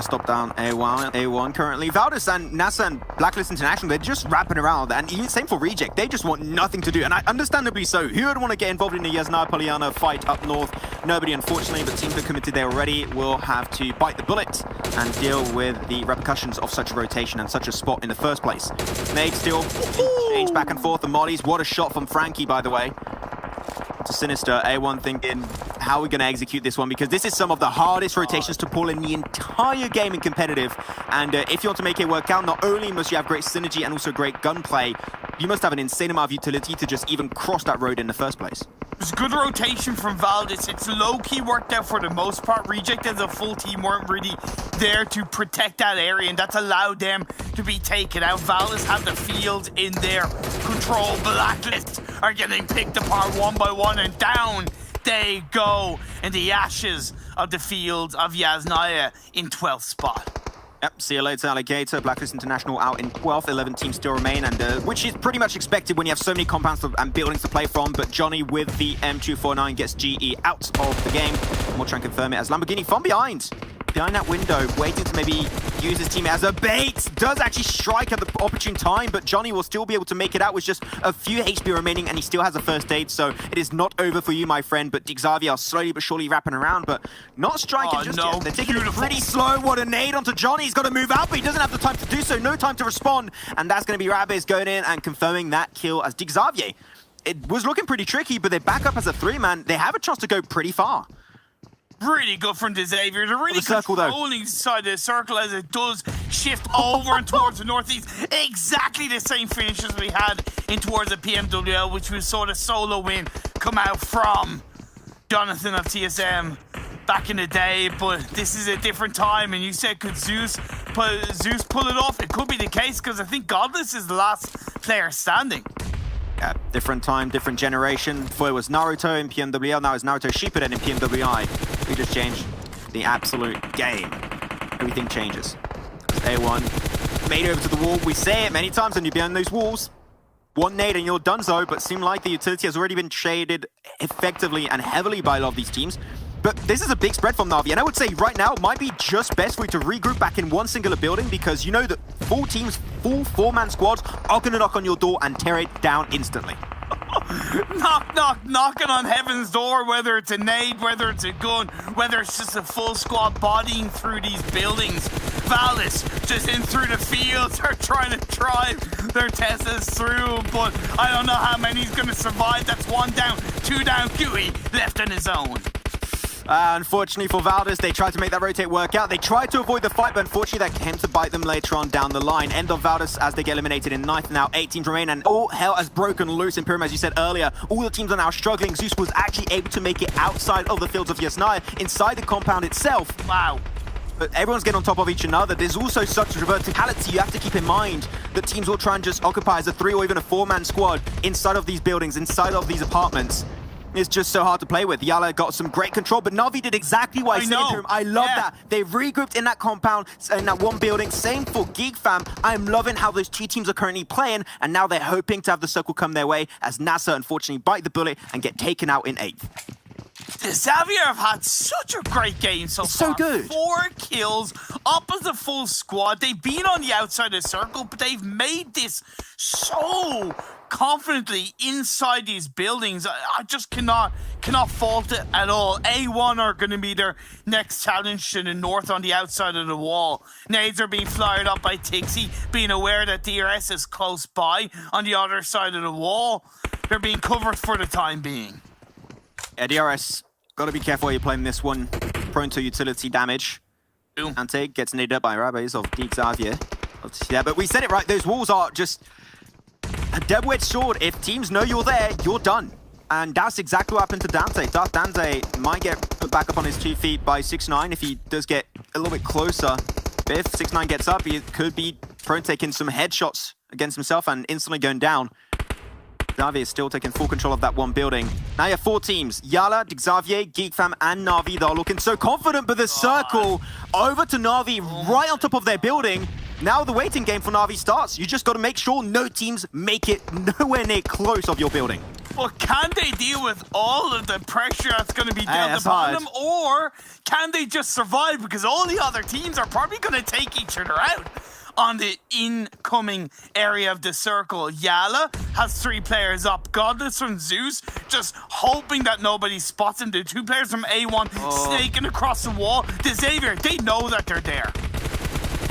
Stop down A1 currently. Valdez and NASA and Blacklist International, they're just wrapping around, and even same for Reject. They just want nothing to do, and understandably so. Who would want to get involved in the Yasna Polyana fight up north? Nobody, unfortunately, but teams that are committed there already will have to bite the bullet and deal with the repercussions of such a rotation and such a spot in the first place. Nade still change back and forth. The mollies, what a shot from Frankie, by the way. To Sinister, A1 thinking, how are we going to execute this one? Because this is some of the hardest rotations to pull in the entire game in competitive. And if you want to make it work out, not only must you have great synergy and also great gunplay, you must have an insane amount of utility to just even cross that road in the first place. It's good rotation from Valdez. It's low-key worked out for the most part. Reject as a full team weren't really there to protect that area, and that's allowed them to be taken out. Valdez have the field in their control. Blacklist are getting picked apart one by one, and down they go in the ashes of the field of Yasnaya in 12th spot. Yep, see you later, Alligator. Blacklist International out in 12th. 11 teams still remain, and which is pretty much expected when you have so many compounds and buildings to play from. But Johnny with the M249 gets GE out of the game. And we'll try and confirm it as Lamborghini from behind that window, waiting to maybe use his team as a bait. Does actually strike at the opportune time, but Johnny will still be able to make it out with just a few HP remaining, and he still has a first aid, so it is not over for you, my friend. But Xavier are slowly but surely wrapping around, but not striking just yet. They're taking it pretty slow. What a nade onto Johnny. He's got to move out, but he doesn't have the time to do so. No time to respond, and that's going to be Rabbiz going in and confirming that kill as Xavier. It was looking pretty tricky, but they back up as a three-man. They have a chance to go pretty far. Really good from Xavier. They're really controlling side of the circle as it does shift over and towards the northeast. Exactly the same finish as we had in towards the PMWL, which was sort of solo win come out from Jonathan of TSM back in the day. But this is a different time, and you said, could Zeus pull it off? It could be the case, because I think Godless is the last player standing. Yeah, different time, different generation. Before it was Naruto in PMWL, now it's Naruto Shippuden in PMWI. We just changed the absolute game. Everything changes. A1 made over to the wall. We say it many times when you're behind those walls. One nade and you're donezo, but seem like the utility has already been traded effectively and heavily by a lot of these teams. But this is a big spread from Navi, and I would say right now it might be just best for you to regroup back in one singular building, because you know that full teams, full four-man squads are going to knock on your door and tear it down instantly. Knocking on heaven's door, whether it's a nade, whether it's a gun, whether it's just a full squad bodying through these buildings. Valdez just in through the fields are trying to drive their Teslas through, but I don't know how many he's going to survive. That's one down, two down, Gooey left on his own. Unfortunately for Valdez, they tried to make that rotate work out. They tried to avoid the fight, but unfortunately that came to bite them later on down the line. End of Valdez as they get eliminated in 9th. Now 8 teams remain, and all hell has broken loose in Pyramid, as you said earlier. All the teams are now struggling. Zeus was actually able to make it outside of the fields of Yasnaya, inside the compound itself. Wow. But everyone's getting on top of each another. There's also such a verticality. You have to keep in mind that teams will try and just occupy as a 3 or even a 4-man squad inside of these buildings, inside of these apartments. It's just so hard to play with. Yala got some great control, but Navi did exactly what I said to him. I love that. They regrouped in that compound, in that one building. Same for Geek Fam. I'm loving how those two teams are currently playing, and now they're hoping to have the circle come their way, as NASA unfortunately bite the bullet and get taken out in 8th. Xavier have had such a great game so far. So good. 4 kills, up as a full squad. They've been on the outside of the circle, but they've made this so confidently inside these buildings. I just cannot fault it at all. A1 are going to be their next challenge to the north on the outside of the wall. Nades are being fired up by Tixie, being aware that DRS is close by on the other side of the wall. They're being covered for the time being. Yeah, DRS, got to be careful while you're playing this one. Prone to utility damage. Ante gets naded up by Rabbiz of Xavier. Yeah, but we said it right. Those walls are just a double-edged sword. If teams know you're there, you're done. And that's exactly what happened to Dante. Darth Dante might get put back up on his 2 feet by 6ix9ine if he does get a little bit closer. But if 6ix9ine gets up, he could be prone taking some headshots against himself and instantly going down. Navi is still taking full control of that one building. Now you have 4 teams. Yala, Xavier, Geekfam, and Navi. They're looking so confident, but the circle over to Navi right on top of their building. Now the waiting game for Navi starts. You just got to make sure no teams make it nowhere near close of your building. Well, can they deal with all of the pressure that's going to be dealt upon them, or can they just survive? Because all the other teams are probably going to take each other out on the incoming area of the circle. Yala has 3 players up. Godless from Zeus, just hoping that nobody spots him. The 2 players from A1 snaking across the wall. The Xavier, they know that they're there.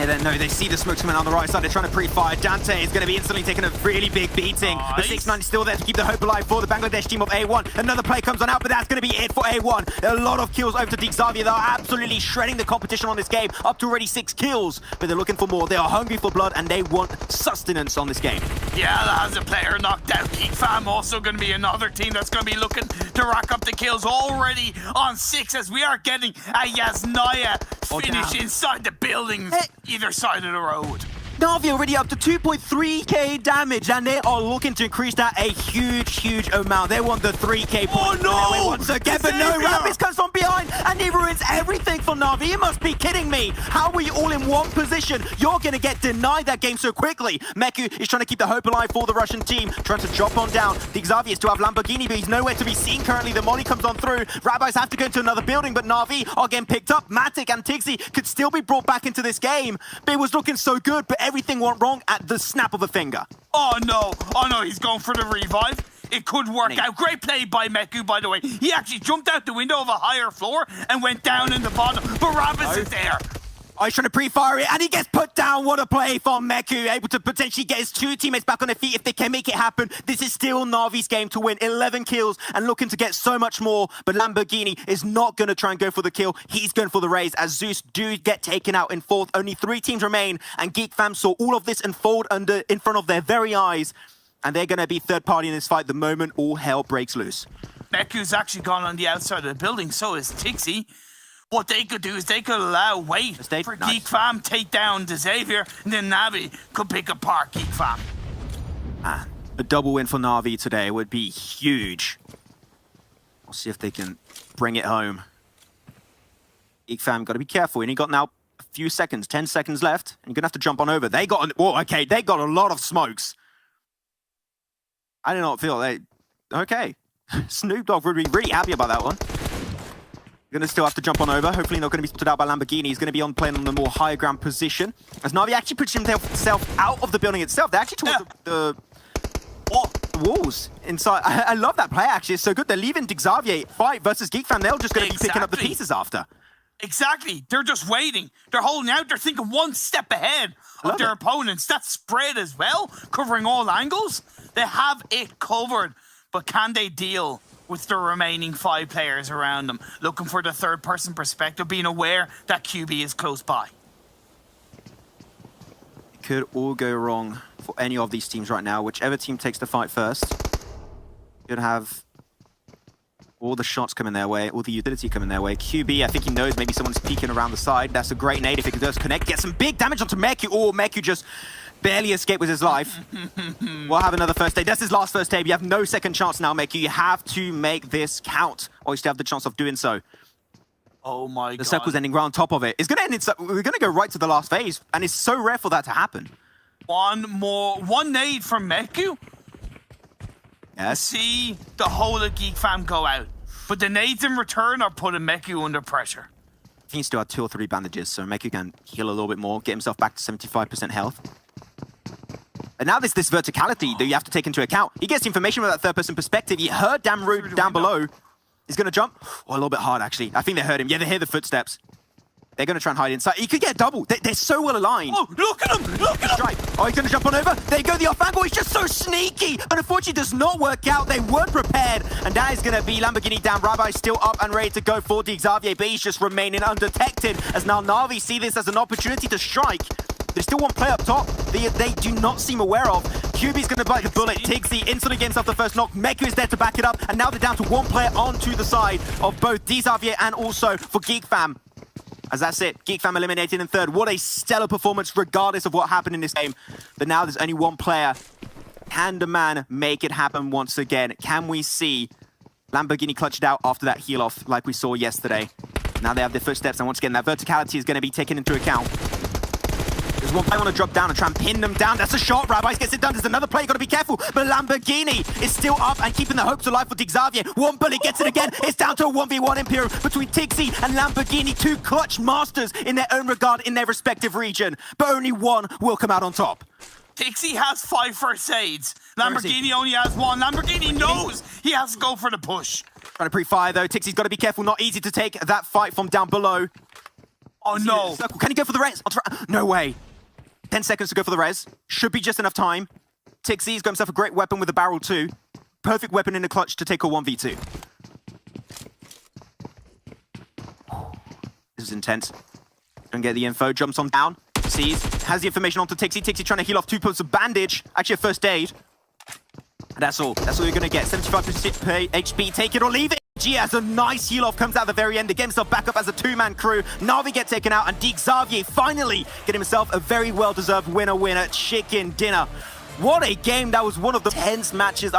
And then, no, they see the smokes coming on the right side. They're trying to pre-fire. Dante is going to be instantly taking a really big beating. Nice. But 6ix9ine is still there to keep the hope alive for the Bangladesh team of A1. Another play comes on out, but that's going to be it for A1. A lot of kills over to Xavier. They're absolutely shredding the competition on this game, up to already 6 kills. But they're looking for more. They are hungry for blood, and they want sustenance on this game. Yeah, that has a player knocked out. GeekFam also going to be another team that's going to be looking to rack up the kills already on 6, as we are getting a Yasnaya finish inside the buildings, either side of the road. Navi already up to 2.3k damage, and they are looking to increase that a huge amount. They want the 3k points. Oh no! Once again, but no, Rapids comes from behind, and he ruins everything for Navi. You must be kidding me. How are you all in one position? You're going to get denied that game so quickly. Meku is trying to keep the hope alive for the Russian team, trying to drop on down. The Xavier still have Lamborghini, but he's nowhere to be seen currently. The molly comes on through. Rabbis have to go into another building, but Navi are getting picked up. Matic and Tixi could still be brought back into this game, but it was looking so good, but everything went wrong at the snap of a finger. Oh no, he's going for the revive. It could work out. Great play by Meku, by the way. He actually jumped out the window of a higher floor and went down in the bottom, but Rabbits is there. Oh, he's trying to pre-fire it, and he gets put down. What a play from Meku, able to potentially get his 2 teammates back on their feet if they can make it happen. This is still Navi's game to win. 11 kills and looking to get so much more, but Lamborghini is not going to try and go for the kill. He's going for the raise, as Zeus do get taken out in 4th. Only 3 teams remain, and GeekFam saw all of this unfold in front of their very eyes, and they're going to be third party in this fight the moment all hell breaks loose. Meku's actually gone on the outside of the building, so is Tixi. What they could do is they could wait for GeekFam, take down the Xavier, and then Navi could pick apart GeekFam. A double win for Navi today would be huge. We'll see if they can bring it home. GeekFam, got to be careful. And you got now a few seconds, 10 seconds left, and you're going to have to jump on over. They got a lot of smokes. I do not feel they... Okay. Snoop Dogg would be really happy about that one. Going to still have to jump on over. Hopefully not going to be spotted out by Lamborghini. He's going to be on playing on the more higher ground position. As Navi actually puts himself out of the building itself. They're actually towards the walls inside. I love that play, actually. It's so good. They're leaving Xavier fight versus GeekFam. They're just going to be picking up the pieces after. Exactly. They're just waiting. They're holding out. They're thinking one step ahead of their opponents. That's spread as well, covering all angles. They have it covered, but can they deal with the remaining 5 players around them, looking for the third-person perspective, being aware that QB is close by? It could all go wrong for any of these teams right now. Whichever team takes the fight first, you'd have all the shots coming their way, all the utility coming their way. QB, I think he knows maybe someone's peeking around the side. That's a great nade if he can just connect, get some big damage onto Meku. Oh, Meku just barely escaped with his life. We'll have another first aid. That's his last first aid. You have no second chance now, Meku. You have to make this count, or you still have the chance of doing so. Oh my god. The circle's ending right on top of it. It's going to end we're going to go right to the last phase, and it's so rare for that to happen. One nade from Meku. Yes. See the whole of GeekFam go out. But the nades in return are putting Meku under pressure. I think he still had 2 or 3 bandages, so Meku can heal a little bit more, get himself back to 75% health. And now there's this verticality that you have to take into account. He gets information with that third-person perspective. He heard Damrood down below. He's going to jump. Oh, a little bit hard, actually. I think they heard him. Yeah, they hear the footsteps. They're going to try and hide inside. He could get a double. They're so well aligned. Oh, look at him! Look at him! Strike. Oh, he's going to jump on over. There you go, the off angle. He's just so sneaky. But unfortunately, does not work out. They weren't prepared. And that is going to be Lamborghini down. Rabbi still up and ready to go for the Xavier, but he's just remaining undetected. As now Navi see this as an opportunity to strike. There's still one player up top they do not seem aware of. QB's going to bite the bullet. Tixi instantly gets off the first knock. Meku is there to back it up. And now they're down to 1 player onto the side of both Xavier and also for GeekFam. As that's it, GeekFam eliminated in 3rd. What a stellar performance regardless of what happened in this game. But now there's only 1 player. Can the man make it happen once again? Can we see Lamborghini clutch it out after that heal off like we saw yesterday? Now they have their footsteps, and once again that verticality is going to be taken into account. There's one player want to drop down and try and pin them down. That's a shot. Rabbis gets it done. There's another player. Got to be careful. But Lamborghini is still up and keeping the hopes alive for Xavier. One bullet gets it again. It's down to a 1v1 Imperial between Tixi and Lamborghini. Two clutch masters in their own regard in their respective region. But only one will come out on top. Tixi has 5 first aids. Lamborghini only has 1. Lamborghini knows he has to go for the push. Trying to pre-fire though. Tixi's got to be careful. Not easy to take that fight from down below. Oh no. Can he go for the res? No way. 10 seconds to go for the res. Should be just enough time. Tixi's got himself a great weapon with the barrel too. Perfect weapon in the clutch to take a 1v2. This is intense. Don't get the info. Jumps on down. Sees. Has the information onto Tixi. Tixi trying to heal off 2 points of bandage. Actually a first aid. And that's all. That's all you're going to get. 75% HP. Take it or leave it. G has a nice heal off. Comes out at the very end. To get himself back up as a 2-man crew. Navi get taken out. And Xavier finally get himself a very well-deserved winner. Chicken dinner. What a game. That was one of the tense matches